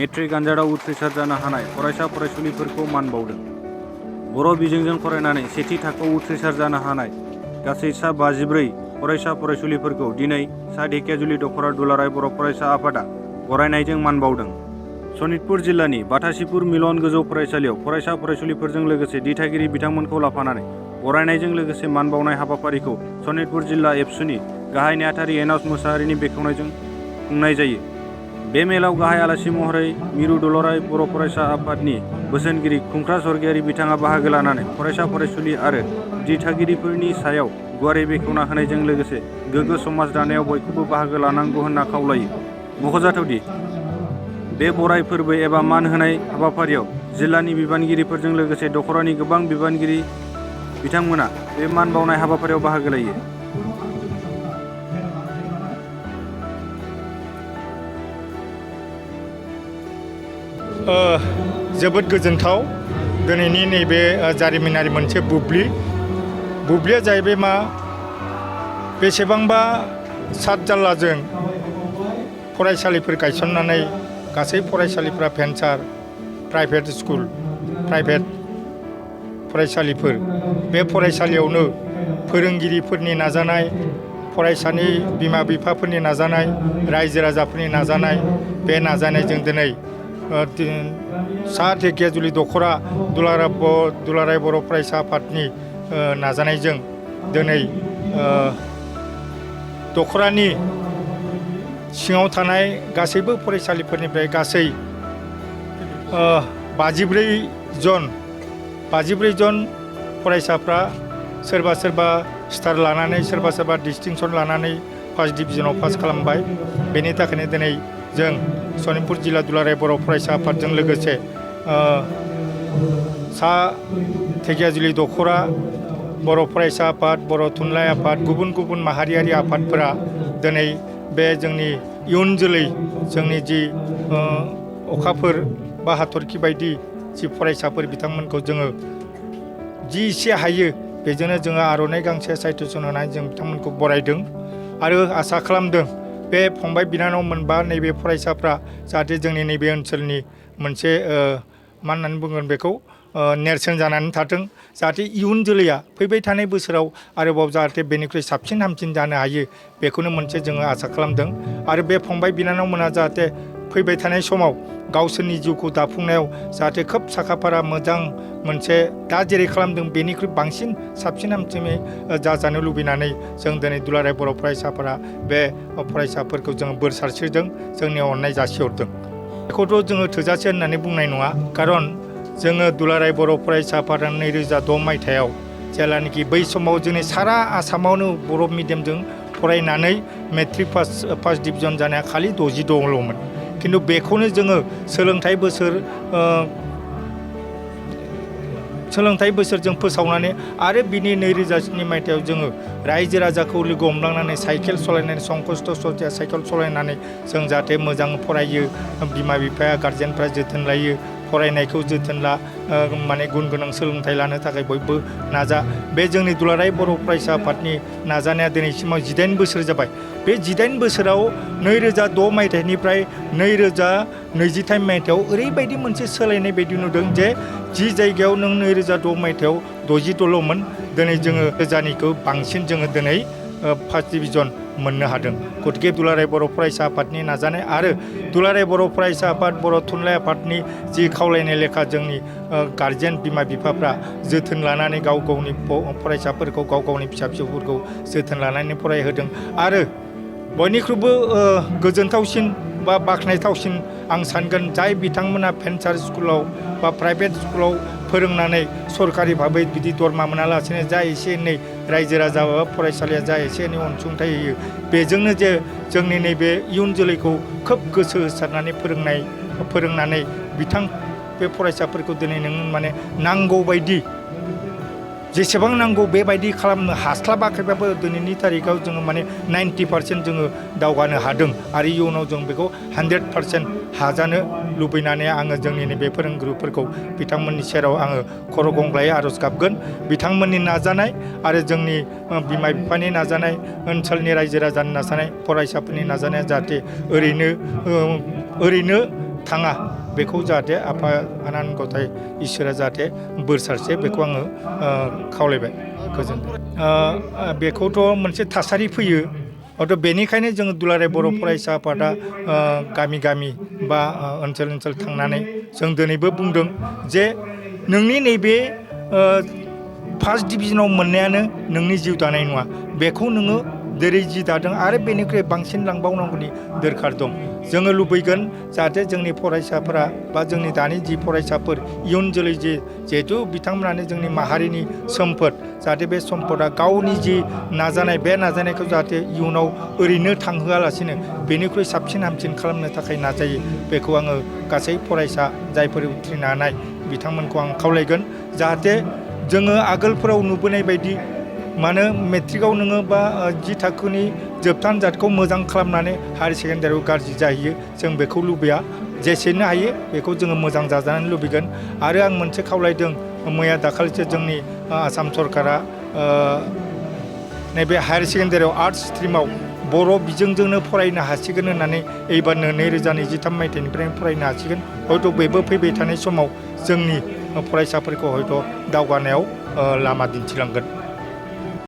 Matric आनजादाव उथ्रिसार जानो हानाय फरायसा फरायसुलिफोरखौ मान बावदों। बर' बिजोंजों फरायनानै सेथि थाखोआव उथ्रिसार जानो हानाय गासै सा 54 फरायसा फरायसुलिफोरखौ दिनै सा ढेकियाजुलि दख'रा दुलाराय बर' फरायसा आफादा बरायनायजों मान बावदों। सनितपुर जिल्लानि बाथासिपुर मिलन गोजौ फरायसालियाव फरायसा फरायसुलिफोरजों लोगोसे दिथागिरि बिथांमोनखौ लाफानानै बरायनायजों लोगोसे मान बावनाय हाबाफारिखौ सनितपुर जिल्ला एबसुनि गाहाय नेहाथारि एनाउस मोसाहारिनि बेखेवनायजों खुंनाय जायो। बे मेलाव गाहाय आलासि महरै मिरु दुलाराय बर' फरायसा आफादनि बोसोनगिरि खुंख्रा स्वर्गियारि बिथाङा बाहागो लानानै फरायसा फरायसुलि आरो दिथागिरिफोरनि सायाव गुवारै बेखेवना होनायजों लोगोसे गोग्गो समाज दानायाव बयखौबो बाहागो लानांगौ होनना खावलायो। मख'जाथावदि बे बराय फोरबो एबा मान होनाय हाबाफारियाव जिल्लानि बिबानगिरिफोरजों लोगोसे दख'रानि गोबां बिबानगिरि बिथांमोना बे मान बावनाय हाबाफारियाव बाहागो लायो। जोबोद गोजोनथाव दिनैनि नैबे जारिमिनारि मोनसे बुब्लिया जाहैबाय मा बेसेबांबा सात जाल्लाजों फरायसालिफोर गायसननानै गासै फरायसालिफ्रा भेन्सार प्राइभेट स्कुल प्राइभेट फरायसालिफोर बे फरायसालियावनो फोरोंगिरिफोरनि नाजानाय फरायसानि बिमा बिफाफोरनि नाजानाय रायजो राजाफोरनि नाजानाय बे नाजानायजों दिनै सा ढेकियाजुलि दख'रा दुलाराय बर' फरायसा आफादनि नाजानायजों दिनै दख'रानि सिङाव थानाय गासैबो फरायसालिफोरनिफ्राय गासै 54 जन फरायसाफ्रा सोरबा स्टार लानानै सोरबा डिस्टिंसन लानानै फार्स्ट डिभिजनाव पास खालामबाय। बेनि थाखायनो दिनै जों सनितपुर जिल्ला दुलाराय बर' फरायसा आफादजों लोगोसे सा ढेकियाजुलि दख'रा बर' फरायसा आफाद बर' थुनलाइ आफाद गुबुन माहारियारि आफादफोरा दिनै बे जोंनि इयुन जोलै जोंनि जि अखाफोर बा हाथरखि बायदि जि फरायसाफोर बिथांमोनखौ जोङो जि एसे हायो बेजोंनो जोङो आर'नाइ गांसे साइटेसन होनानै जों बिथांमोनखौ बरायदों आरो आसा खालामदों बे फंबाय बिनानाव मोनबा नैबे फरायसाफ्रा जाहाथे जोंनि नैबे ओनसोलनि मोनसे मा होननानै बुंगोन बेखौ नेरसोन जानानै थाथों जाहाथे इयुन जोलैया फैबाय थानाय बोसोराव आरोबाव जाहाथे बेनिख्रुइ साबसिन हामसिन जानो हायो बेखौनो मोनसे जोङो आसा खालामदों। आरो बे फंबाय बिनानावमोना जाहाथे फैबाय थानाय समाव गावसोरनि जिउखौ दाफुंनायाव जाहाथे खोब साखाफारा मोजां मोनसे दा जेरै खालामदों बेनिख्रुइ बांसिन साबसिन हामसिनै जाजानो लुबैनानै जों दिनै दुलाराय बर' फरायसाफोरा बे फरायसाफोरखौ जोङो बोर सारस्रिदों जोंनि अननाय जासिहरदों। बेखौथ' जोङो थोजासे होननानै बुंनाय नङा खारन जोङो दुलाराय बर' फरायसा आफादा 2006 मायथाइयाव जेब्लानाखि बै समाव जोंनि सारा आसामावनो बर' मिडियामजों फरायनानै मेट्रिक फार्स्ट डिभिजन जानाया खालि 66ल'मोन। खिन्थु बेखौनो जोङो सोलोंथाइ बोसोरजों फोसावनानै आरो बिनि 2007 मायथाइयाव जोङो रायजो राजाखौ लोगो हमलांनानै साइकेल सालायनानै संकस्त सतिया साइकेल सालायनानै जों जाहाथे मोजां फरायो बिमा बिफाया गार्जेनफ्रा जोथोन लायो फरायनायखौ जोथोन ला माने गुन गोनां सोलोंथाइ लानो थाखाय बयबो नाजा। बे जोंनि दुलाराय बर' फरायसा आफादनि नाजानाया दिनैसिमाव 18 बोसोर जाबाय। बे 18 बोसोराव 2006 मायथाइनिफ्राय 2023 मायथाइयाव ओरैबायदि मोनसे सोलायनाय बायदि नुदों जे जि जायगायाव नों 2006 मायथाइयाव 66ल'मोन दिनै जोङो गोजानिखौ बांसिन जोङो दिनै फार्स्ट डिभिजन मोननो हादों। गतिके दुलाराय बर' फरायसा आफादनि नाजानाय आरो दुलाराय बर' फरायसा आफाद बर' थुनलाइ आफादनि जि खावलायनाय लेखा जोंनि गार्जेन बिमा बिफाफ्रा जोथोन लानानै गाव गावनि फरायसाफोरखौ गाव गावनि फिसा फिसौफोरखौ जोथोन लानानै फरायहोदों। आरो बयनिख्रुइबो गोजोनथावसिन बा बाख्नायथावसिन आं सानगोन जाय बिथांमोना भेन्सार स्कुलाव बा प्राइभेट स्कुलाव फोरोंनानै सरकारि भाबै बिदि दरमा मोनालासेनो जा एसे एनै रायजो राजा बा फरायसालिया जा एसे एनै अनसुंथाइ होयो बेजोंनो जे जोंनि नैबे इयुन जोलैखौ खोब गोसो होसारनानै फोरोंनानै बे फरायसाफोरखौ दिनै नों माने नांगौ बायदि जेसेबां नांगौ बेबायदि खालामनो हास्लाबाखैबाबो दिनैनि थारिखाव जोङो माने 90% जोङो दावगानो हादों आरो इयुनाव जों बेखौ 100% हाजानो लुबैनानै आङो जोंनि नैबे फोरोंगुरुफोरखौ बिथांमोननि सेराव आङो खर' गंग्लायै आर'ज गाबगोन। बिथांमोननि नाजानाय आरो जोंनि बिमा बिफानि नाजानाय ओनसोलनि रायजो राजानि नाजानाय फरायसाफोरनि नाजानाया जाहाथे ओरैनो थाङा बेखौ जाहाथे आफा आनान गथाय इसोरा जाहाथे बोर सारसे बेखौ आङो खावलायबाय गोजोन्थों। बेखौथ' मोनसे थासारि फैयो हयथ' बेनिखायनो जोङो दुलाराय बर' फरायसा आफादा गामि गामि बा ओनसोल ओनसोल थांनानै जों दिनैबो बुंदों जे नोंनि नैबे फार्स्ट डिभिजनाव मोननायानो नोंनि जिउ दानाय नङा, बेखौ नोङो जेरै जि दादों आरो बेनिख्रुइ बांसिन लांबावनांगौनि दरखार दं। जोङो लुबैगोन जाहाथे जोंनि फरायसाफोरा बा जोंनि दानि जि फरायसाफोर इयुन जोलै जिहेथु बिथांमोनानो जोंनि माहारिनि सम्पद, जाहाथे बे सम्पदा गावनि जि नाजानाय बे नाजानायखौ जाहाथे इयुनाव ओरैनो थांहोआलासिनो बेनिख्रुइ साबसिन हामसिन खालामनो थाखाय नाजायो। बेखौ आङो गासै फरायसा जायफोर उथ्रिनो हानाय बिथांमोनखौ आं खावलायगोन जाहाथे जोङो आगोलफोराव नुबोनाय बायदि मानो मेट्रिकआव नोङो बा जि थाखोनि जोबथा आनजादखौ मोजां खालामनानै हायार सेकेन्डारियाव गाज्रि जाहैयो, जों बेखौ लुबैया। जेसेनो हायो बेखौ जोङो मोजां जाजानो लुबैगोन। आरो आं मोनसे खावलायदों, मैया दाखालिसो जोंनि आसाम सरकारा नैबे हायार सेकेन्डारियाव आर्ट्स स्ट्रिमाव बर' बिजोंजोंनो फरायनो हासिगोन होननानै एबारनो 2023 मायथाइनिफ्रायनो फरायनो हासिगोन। हयथ' बेबो फैबाय थानाय समाव जोंनि फरायसाफोरखौ हयथ' दावगानायाव लामा दिन्थिलांगोन।